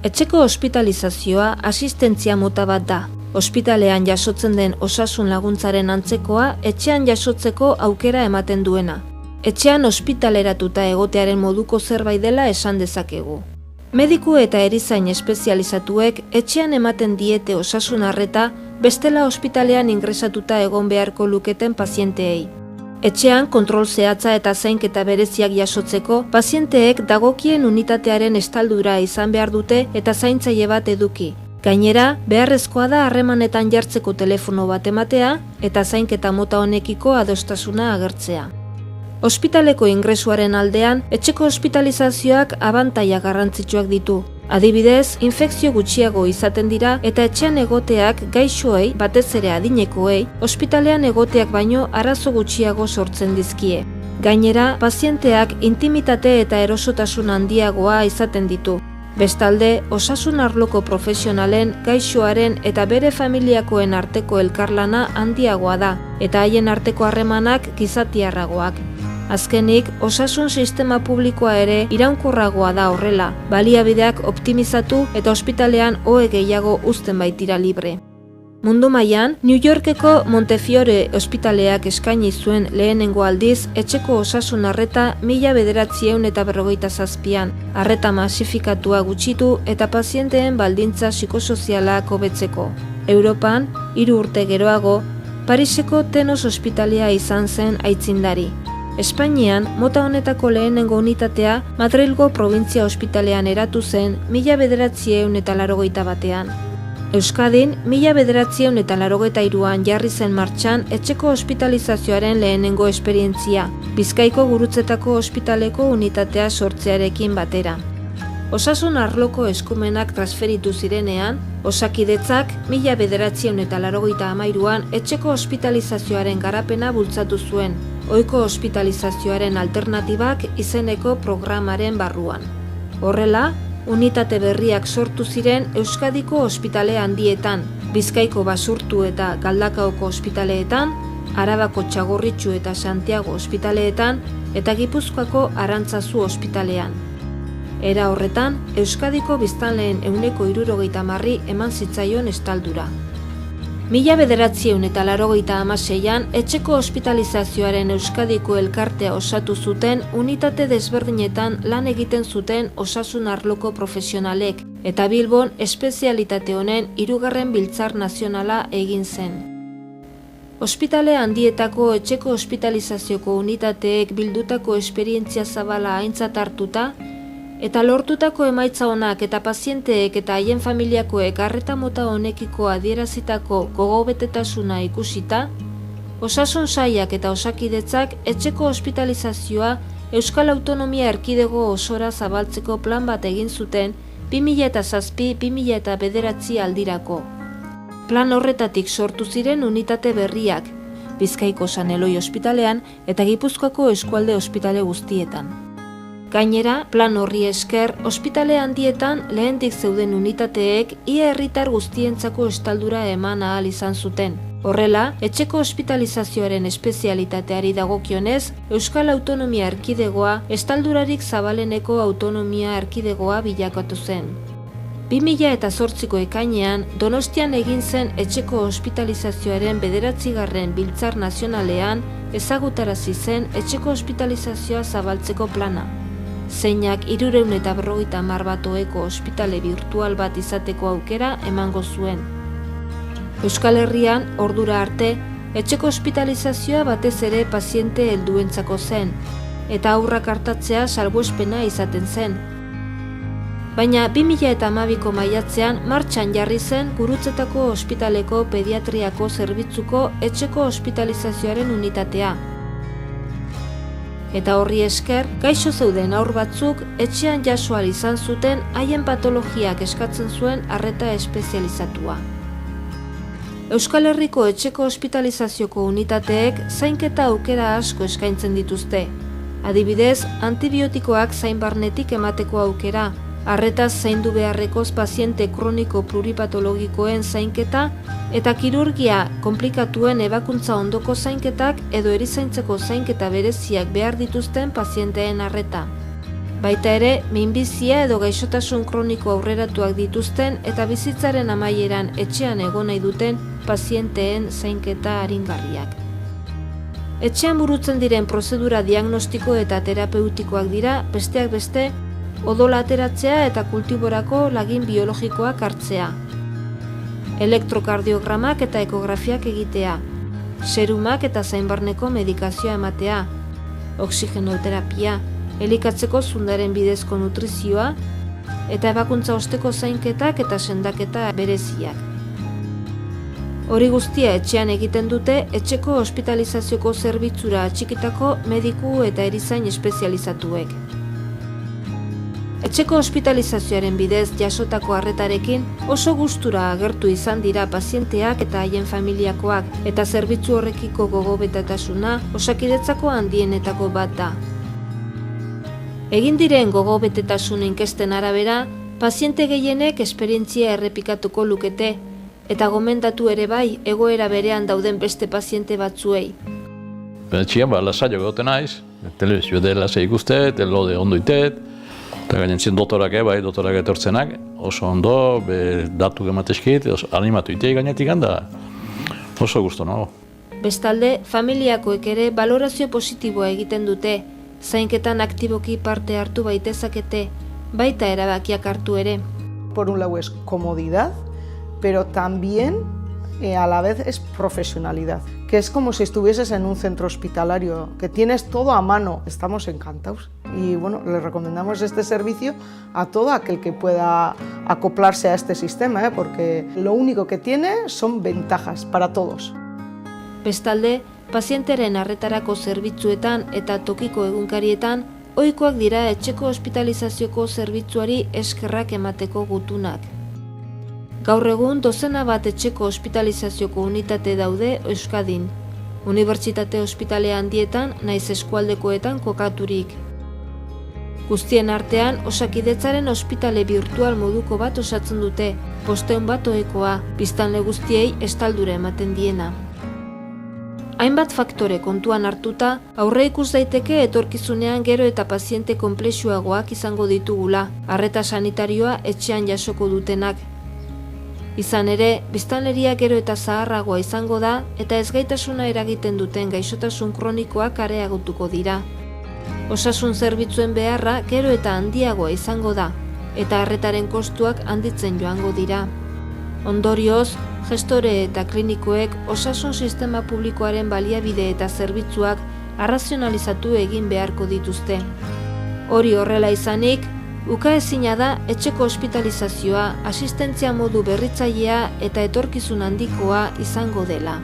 Etxeko hospitalizazioa asistentzia mota bat da. Ospitalean jasotzen den osasun laguntzaren antzekoa etxean jasotzeko aukera ematen duena. Etxean ospitaleratuta egotearen moduko zerbait dela esan dezakegu. Mediku eta erizain espezializatuek etxean ematen diete osasun arreta bestela ospitalean ingresatuta egon beharko luketen pazienteei. Etxean kontrol zehatza eta zainketa bereziak jasotzeko, pazienteek dagokien unitatearen estaldura izan behar dute eta zaintzaile bat eduki. Gainera, beharrezkoa da harremanetan jartzeko telefono bat ematea eta zainketa mota honekiko adostasuna agertzea. Ospitaleko ingresuaren aldean, etxeko hospitalizazioak abantaila garrantzitsuak ditu. Adibidez, infekzio gutxiago izaten dira eta etxean egoteak gaixoei, batez ere adinekoei, ospitalean egoteak baino arazo gutxiago sortzen dizkie. Gainera, pazienteak intimitate eta erosotasun handiagoa izaten ditu. Bestalde, osasun arloko profesionalen, gaixoaren eta bere familiakoen arteko elkarlana handiagoa da, eta haien arteko harremanak gizatiarragoak. Azkenik, osasun sistema publikoa ere iraunkorragoa da horrela, baliabideak optimizatu eta ospitalean ohe gehiago uzten baitira libre. Mundu mailan, New Yorkeko Montefiore ospitaleak eskaini zuen lehenengo aldiz etxeko osasun arreta 1957an, arreta masifikatua gutxitu eta pazienteen baldintza psikosozialak hobetzeko. Europan, 3 urte geroago, Pariseko Tenos ospitalea izan zen aitzindari. Espainian, mota honetako lehenengo unitatea Madrilgo probintzia ospitalean eratu zen 1981an. Euskadin, 1983an jarri zen martxan etxeko hospitalizazioaren lehenengo esperientzia, Bizkaiko Gurutzetako ospitaleko unitatea sortzearekin batera. Osasun arloko eskumenak transferitu zirenean, Osakidetzak 1983an etxeko hospitalizazioaren garapena bultzatu zuen, ohiko hospitalizazioaren alternatibak izeneko programaren barruan. Horrela, unitate berriak sortu ziren Euskadiko ospitale handietan, Bizkaiko Basurtu eta Galdakaoko ospitaleetan, Arabako Txagorritxu eta Santiago ospitaleetan eta Gipuzkoako Arantzazu ospitalean. Era horretan, Euskadiko biztanleen 70% eman zitzaion estaldura. 1986an etxeko hospitalizazioaren Euskadiko elkartea osatu zuten unitate desberdinetan lan egiten zuten osasun arloko profesionalek eta Bilbon espezialitate honen 3. Biltzar Nazionala egin zen. Ospitale handietako etxeko hospitalizazioko unitateek bildutako esperientzia zabala aintzat hartuta, eta lortutako emaitza onak eta pazienteek eta haien familiakoek arreta mota honekiko adierazitako gogobetetasuna ikusita, Osasun Sailak eta Osakidetzak etxeko hospitalizazioa Euskal Autonomia Erkidego osora zabaltzeko plan bat egin zuten 2007-2009 aldirako. Plan horretatik sortu ziren unitate berriak, Bizkaiko San Eloi ospitalean eta Gipuzkoako eskualde ospitale guztietan. Gainera, plan horri esker, ospitale handietan lehendik zeuden unitateek ia herritar guztientzako estaldura eman ahal izan zuten. Horrela, etxeko hospitalizazioaren espezialitateari dagokionez, Euskal Autonomia Erkidegoa estaldurarik zabaleneko autonomia erkidegoa bilakatu zen. 2008ko ekainean, Donostian egin zen etxeko hospitalizazioaren 9. Biltzar Nazionalean ezagutarazi zen etxeko hospitalizazioa zabaltzeko plana. Zeinak 350 bat oheko ospitale virtual bat izateko aukera emango zuen. Euskal Herrian, ordura arte, etxeko hospitalizazioa batez ere paziente helduentzako zen, eta haurrak artatzea salbuespena izaten zen. Baina 2012ko maiatzean martxan jarri zen Gurutzetako ospitaleko pediatriako zerbitzuko etxeko hospitalizazioaren unitatea. Eta horri esker, gaixo zeuden haur batzuk etxean jaso ahal izan zuten haien patologiak eskatzen zuen arreta espezializatua. Euskal Herriko etxeko hospitalizazioko unitateek zainketa aukera asko eskaintzen dituzte. Adibidez, antibiotikoak zain barnetik emateko aukera, arretaz zaindu beharrekoz paziente kroniko pluripatologikoen zainketa eta kirurgia konplikatuen ebakuntza ondoko zainketak edo erizaintzeko zainketa bereziak behar dituzten pazienteen arreta. Baita ere, minbizia edo gaixotasun kroniko aurreratuak dituzten eta bizitzaren amaieran etxean egon nahi duten pazienteen zainketa aringarriak. Etxean burutzen diren prozedura diagnostiko eta terapeutikoak dira, besteak beste, odola ateratzea eta kultiborako lagin biologikoak hartzea, elektrokardiogramak eta ekografiak egitea, serumak eta zainbarneko medikazioa ematea, oxigenoterapia, elikatzeko zundaren bidezko nutrizioa eta ebakuntza osteko zainketak eta sendaketa bereziak. Hori guztia etxean egiten dute etxeko ospitalizazioko zerbitzura atxikitako mediku eta erizain espezializatuek. Etxeko ospitalizazioaren bidez jasotako arretarekin oso gustura agertu izan dira pazienteak eta haien familiakoak eta zerbitzu horrekiko gogobetasuna Osakidetzako handienetako bat da. Egin diren gogobetetasun inkesten arabera, paziente gehienek esperientzia errepikatuko lukete eta gomendatu ere bai egoera berean dauden beste paziente batzuei. Etxean lasaiok egoten naiz, telebizio de lasai ikustet, lode ondo itet, eta gainentzien doktorak doktorak etortzenak, oso ondo, datu emateskit, animatu itei gainetik da, oso gusto nago. Bestalde, familiakoek ere balorazio positiboa egiten dute, zainketan aktiboki parte hartu baitezakete, baita erabakiak hartu ere. Por un lado es comodidad, pero también a la vez es profesionalidad, que es como si estuvieses en un centro hospitalario, que tienes todo a mano. Estamos encantados y bueno, les recomendamos este servicio a todo aquel que pueda acoplarse a este sistema, porque lo único que tiene son ventajas para todos. Bestalde, pazienteren arretarako zerbitzuetan eta tokiko egunkarietan ohikoak dira etxeko ospitalizazioko zerbitzuari eskerrak emateko gutunak. Gaur egun dozena bat etxeko ospitalizazioko unitate daude Euskadin, unibertsitate ospitale handietan naiz eskualdekoetan kokaturik. Guztien artean, Osakidetzaren ospitale virtual moduko bat osatzen dute, 500 bat ohikoa, biztanle guztiei estaldura ematen diena. Hainbat faktore kontuan hartuta, aurre ikus daiteke etorkizunean gero eta paziente konplexuagoak izango ditugula, arreta sanitarioa etxean jasoko dutenak. Izan ere, biztanleria gero eta zaharragoa izango da eta ezgaitasuna eragiten duten gaixotasun kronikoak areagotuko dira. Osasun zerbitzuen beharra gero eta handiagoa izango da eta arretaren kostuak handitzen joango dira. Ondorioz, gestore eta klinikoek osasun sistema publikoaren baliabide eta zerbitzuak arrazionalizatu egin beharko dituzte. Hori horrela izanik, ukaezina da etxeko ospitalizazioa asistentzia modu berritzailea eta etorkizun handikoa izango dela.